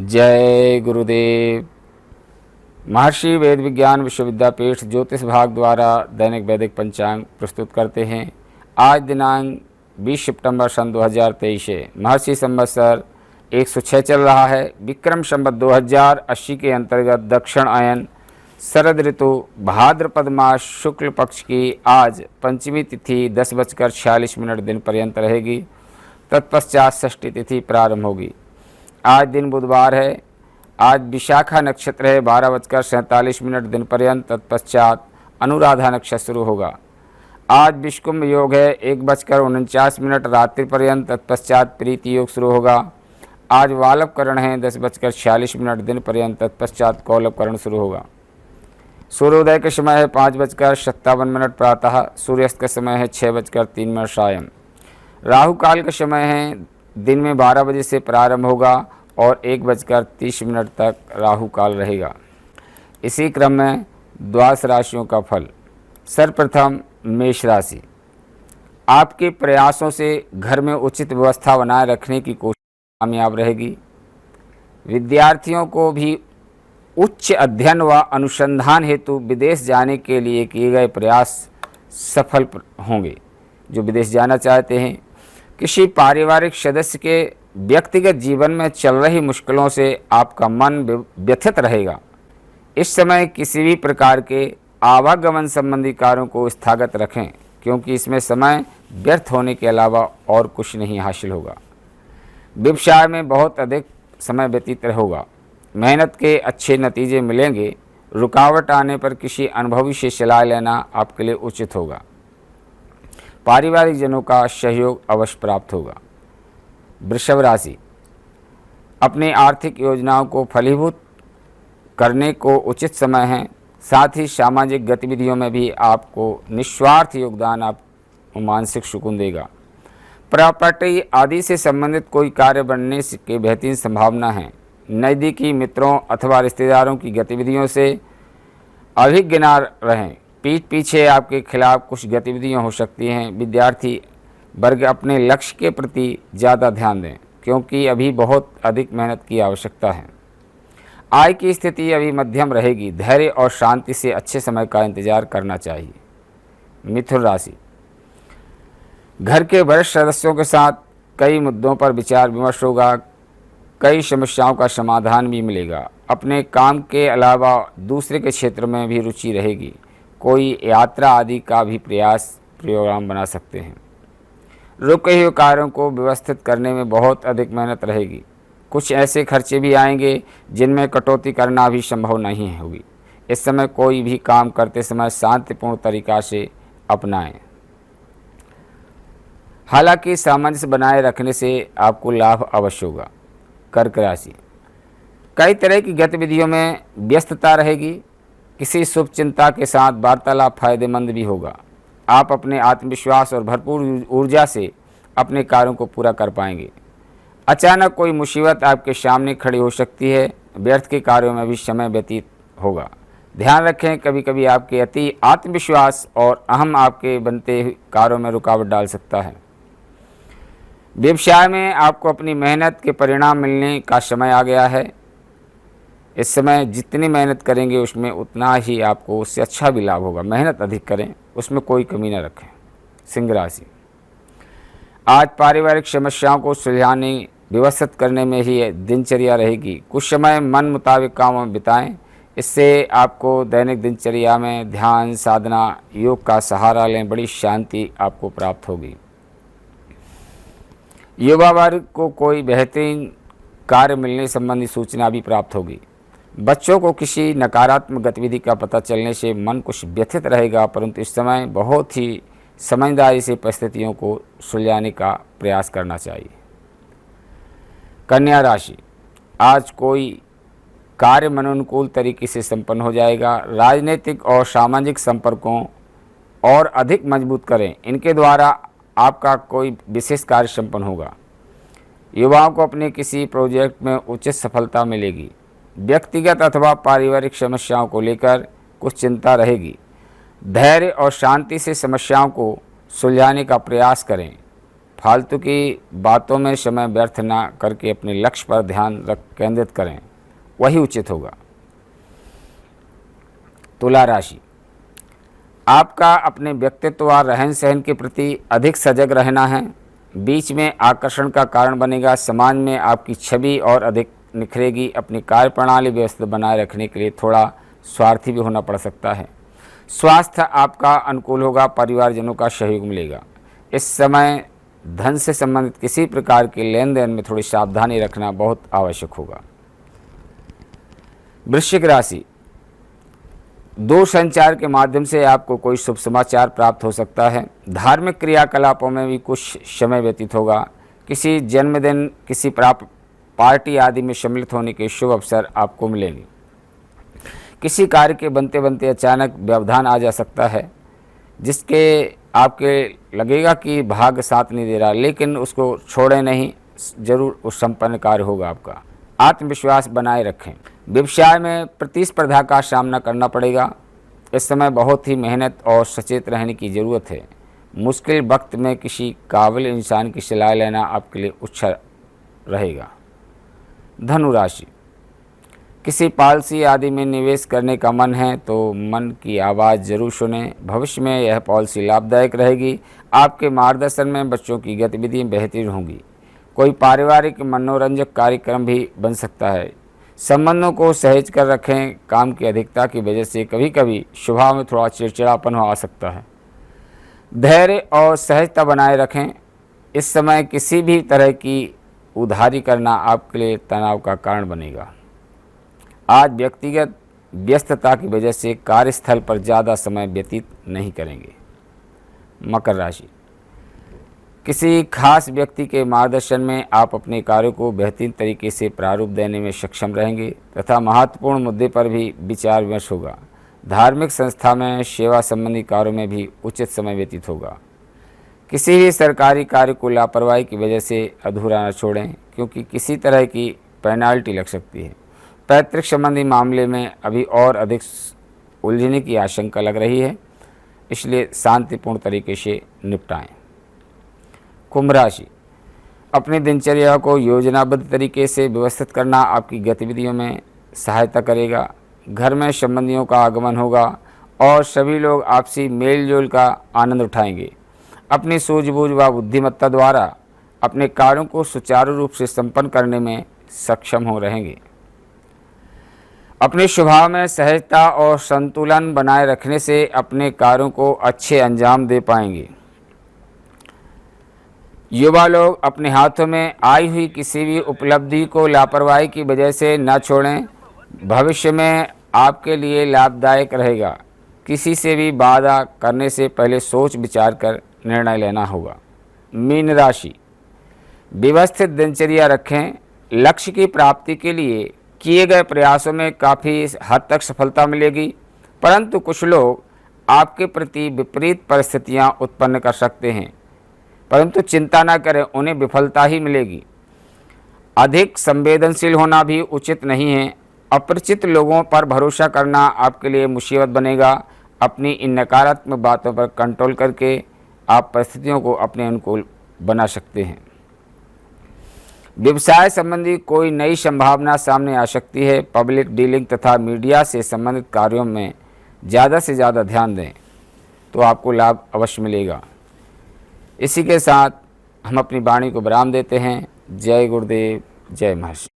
जय गुरुदेव। महर्षि वेद विज्ञान विश्वविद्यापीठ ज्योतिष विभाग द्वारा दैनिक वैदिक पंचांग प्रस्तुत करते हैं। आज दिनांक 20 सितंबर सन 2023 है। महर्षि संवत्सर 106 चल रहा है। विक्रम संवत 2080 के अंतर्गत दक्षिण आयन शरद ऋतु भाद्रपद मास शुक्ल पक्ष की आज पंचमी तिथि 10:46 दिन पर्यंत रहेगी। तत्पश्चात षष्ठी तिथि प्रारंभ होगी। आज दिन बुधवार है। आज विशाखा नक्षत्र है 12:47 दिन पर्यंत। तत्पश्चात अनुराधा नक्षत्र शुरू होगा। आज विषकुंभ योग है 1:49 रात्रि पर्यंत। तत्पश्चात प्रीति योग शुरू होगा। आज वालव करण है 10:46 दिन पर्यंत। तत्पश्चात कौलव करण शुरू होगा। सूर्योदय का समय है 5:57 प्रातः। सूर्यास्त का समय है 6:03 सायं। राहु काल का समय है दिन में 12 बजे से प्रारंभ होगा और 1:30 तक राहु काल रहेगा। इसी क्रम में द्वादश राशियों का फल। सर्वप्रथम मेष राशि। आपके प्रयासों से घर में उचित व्यवस्था बनाए रखने की कोशिश कामयाब रहेगी। विद्यार्थियों को भी उच्च अध्ययन व अनुसंधान हेतु विदेश जाने के लिए किए गए प्रयास सफल होंगे। जो विदेश जाना चाहते हैं, किसी पारिवारिक सदस्य के व्यक्तिगत जीवन में चल रही मुश्किलों से आपका मन व्यथित रहेगा। इस समय किसी भी प्रकार के आवागमन संबंधी कार्यों को स्थगित रखें, क्योंकि इसमें समय व्यर्थ होने के अलावा और कुछ नहीं हासिल होगा। व्यवसाय में बहुत अधिक समय व्यतीत होगा। मेहनत के अच्छे नतीजे मिलेंगे। रुकावट आने पर किसी अनुभवी से सलाह लेना आपके लिए उचित होगा। पारिवारिक जनों का सहयोग अवश्य प्राप्त होगा। वृषभ राशि। अपनी आर्थिक योजनाओं को फलीभूत करने को उचित समय है। साथ ही सामाजिक गतिविधियों में भी आपको निस्वार्थ योगदान आपको मानसिक सुकून देगा। प्रॉपर्टी आदि से संबंधित कोई कार्य बनने की बेहतरीन संभावना है। नज़दीकी मित्रों अथवा रिश्तेदारों की गतिविधियों से अभिज्ञ न रहें। पीठ पीछे आपके खिलाफ कुछ गतिविधियां हो सकती हैं। विद्यार्थी वर्ग अपने लक्ष्य के प्रति ज़्यादा ध्यान दें, क्योंकि अभी बहुत अधिक मेहनत की आवश्यकता है। आय की स्थिति अभी मध्यम रहेगी। धैर्य और शांति से अच्छे समय का इंतजार करना चाहिए। मिथुन राशि। घर के वरिष्ठ सदस्यों के साथ कई मुद्दों पर विचार विमर्श होगा। कई समस्याओं का समाधान भी मिलेगा। अपने काम के अलावा दूसरे के क्षेत्र में भी रुचि रहेगी। कोई यात्रा आदि का भी प्रोग्राम बना सकते हैं। रुके हुए कार्यों को व्यवस्थित करने में बहुत अधिक मेहनत रहेगी। कुछ ऐसे खर्चे भी आएंगे जिनमें कटौती करना भी संभव नहीं होगी। इस समय कोई भी काम करते समय शांतिपूर्ण तरीका से अपनाएं। हालांकि सामंजस्य बनाए रखने से आपको लाभ अवश्य होगा। कर्क राशि। कई तरह की गतिविधियों में व्यस्तता रहेगी। किसी शुभ चिंता के साथ वार्तालाप फायदेमंद भी होगा। आप अपने आत्मविश्वास और भरपूर ऊर्जा से अपने कार्यों को पूरा कर पाएंगे। अचानक कोई मुसीबत आपके सामने खड़ी हो सकती है। व्यर्थ के कार्यों में भी समय व्यतीत होगा। ध्यान रखें, कभी कभी आपके अति आत्मविश्वास और अहम आपके बनते कार्यों में रुकावट डाल सकता है। व्यवसाय में आपको अपनी मेहनत के परिणाम मिलने का समय आ गया है। इस समय जितनी मेहनत करेंगे उसमें उतना ही आपको उससे अच्छा भी लाभ होगा। मेहनत अधिक करें, उसमें कोई कमी न रखें। सिंह राशि। आज पारिवारिक समस्याओं को सुलझाने व्यवस्थित करने में ही दिनचर्या रहेगी। कुछ समय मन मुताबिक काम में बिताएं। इससे आपको दैनिक दिनचर्या में ध्यान साधना योग का सहारा लें। बड़ी शांति आपको प्राप्त होगी। युवा वर्ग को कोई बेहतरीन कार्य मिलने संबंधी सूचना भी प्राप्त होगी। बच्चों को किसी नकारात्मक गतिविधि का पता चलने से मन कुछ व्यथित रहेगा, परंतु इस समय बहुत ही समझदारी से परिस्थितियों को सुलझाने का प्रयास करना चाहिए। कन्या राशि। आज कोई कार्य मनोनुकूल तरीके से संपन्न हो जाएगा। राजनीतिक और सामाजिक संपर्कों और अधिक मजबूत करें। इनके द्वारा आपका कोई विशेष कार्य संपन्न होगा। युवाओं को अपने किसी प्रोजेक्ट में उचित सफलता मिलेगी। व्यक्तिगत अथवा पारिवारिक समस्याओं को लेकर कुछ चिंता रहेगी। धैर्य और शांति से समस्याओं को सुलझाने का प्रयास करें। फालतू की बातों में समय व्यर्थ ना करके अपने लक्ष्य पर ध्यान केंद्रित करें, वही उचित होगा। तुला राशि, आपका अपने व्यक्तित्व और रहन सहन के प्रति अधिक सजग रहना है। बीच में आकर्षण का कारण बनेगा। समाज में आपकी छवि और अधिक निखरेगी। अपनी कार्यप्रणाली व्यवस्थित बनाए रखने के लिए थोड़ा स्वार्थी भी होना पड़ सकता है। स्वास्थ्य आपका अनुकूल होगा। परिवारजनों का सहयोग मिलेगा। इस समय धन से संबंधित किसी प्रकार के लेन देन में थोड़ी सावधानी रखना बहुत आवश्यक होगा। वृश्चिक राशि, दूरसंचार के माध्यम से आपको कोई शुभ समाचार प्राप्त हो सकता है। धार्मिक क्रियाकलापों में भी कुछ समय व्यतीत होगा। किसी जन्मदिन, किसी पार्टी आदि में सम्मिलित होने के शुभ अवसर आपको मिलेंगे। किसी कार्य के बनते बनते अचानक व्यवधान आ जा सकता है, जिसके आपके लगेगा कि भाग्य साथ नहीं दे रहा, लेकिन उसको छोड़े नहीं, जरूर उस संपन्न कार्य होगा आपका। आत्मविश्वास बनाए रखें। व्यवसाय में प्रतिस्पर्धा का सामना करना पड़ेगा। इस समय बहुत ही मेहनत और सचेत रहने की ज़रूरत है। मुश्किल वक्त में किसी काबिल इंसान की सलाह लेना आपके लिए उच्च रहेगा। धनु राशि, किसी पॉलिसी आदि में निवेश करने का मन है तो मन की आवाज़ जरूर सुनें। भविष्य में यह पॉलिसी लाभदायक रहेगी। आपके मार्गदर्शन में बच्चों की गतिविधियाँ बेहतरीन होंगी। कोई पारिवारिक मनोरंजक कार्यक्रम भी बन सकता है। संबंधों को सहेज कर रखें। काम की अधिकता की वजह से कभी कभी स्वभाव में थोड़ा चिड़चिड़ापन आ सकता है। धैर्य और सहजता बनाए रखें। इस समय किसी भी तरह की उधारी करना आपके लिए तनाव का कारण बनेगा। आज व्यक्तिगत व्यस्तता की वजह से कार्यस्थल पर ज़्यादा समय व्यतीत नहीं करेंगे। मकर राशि, किसी खास व्यक्ति के मार्गदर्शन में आप अपने कार्यों को बेहतरीन तरीके से प्रारूप देने में सक्षम रहेंगे तथा महत्वपूर्ण मुद्दे पर भी विचार विमर्श होगा। धार्मिक संस्था में सेवा संबंधी कार्यों में भी उचित समय व्यतीत होगा। किसी भी सरकारी कार्य को लापरवाही की वजह से अधूरा न छोड़ें, क्योंकि किसी तरह की पेनाल्टी लग सकती है। पैतृक संबंधी मामले में अभी और अधिक उलझने की आशंका लग रही है, इसलिए शांतिपूर्ण तरीके से निपटाएं। कुंभ राशि, अपनी दिनचर्या को योजनाबद्ध तरीके से व्यवस्थित करना आपकी गतिविधियों में सहायता करेगा। घर में संबंधियों का आगमन होगा और सभी लोग आपसी मेल जोल का आनंद उठाएंगे। अपनी सूझबूझ व बुद्धिमत्ता द्वारा अपने कार्यों को सुचारू रूप से संपन्न करने में सक्षम हो रहेंगे। अपने स्वभाव में सहजता और संतुलन बनाए रखने से अपने कार्यों को अच्छे अंजाम दे पाएंगे। युवा लोग अपने हाथों में आई हुई किसी भी उपलब्धि को लापरवाही की वजह से न छोड़ें। भविष्य में आपके लिए लाभदायक रहेगा। किसी से भी वादा करने से पहले सोच विचार कर निर्णय लेना होगा। मीन राशि, व्यवस्थित दिनचर्या रखें। लक्ष्य की प्राप्ति के लिए किए गए प्रयासों में काफ़ी हद तक सफलता मिलेगी, परंतु कुछ लोग आपके प्रति विपरीत परिस्थितियां उत्पन्न कर सकते हैं, परंतु चिंता न करें, उन्हें विफलता ही मिलेगी। अधिक संवेदनशील होना भी उचित नहीं है। अपरिचित लोगों पर भरोसा करना आपके लिए मुसीबत बनेगा। अपनी इन नकारात्मक बातों पर कंट्रोल करके आप परिस्थितियों को अपने अनुकूल बना सकते हैं। व्यवसाय संबंधी कोई नई संभावना सामने आ सकती है। पब्लिक डीलिंग तथा मीडिया से संबंधित कार्यों में ज़्यादा से ज़्यादा ध्यान दें तो आपको लाभ अवश्य मिलेगा। इसी के साथ हम अपनी वाणी को विराम देते हैं। जय गुरुदेव, जय महर्षि।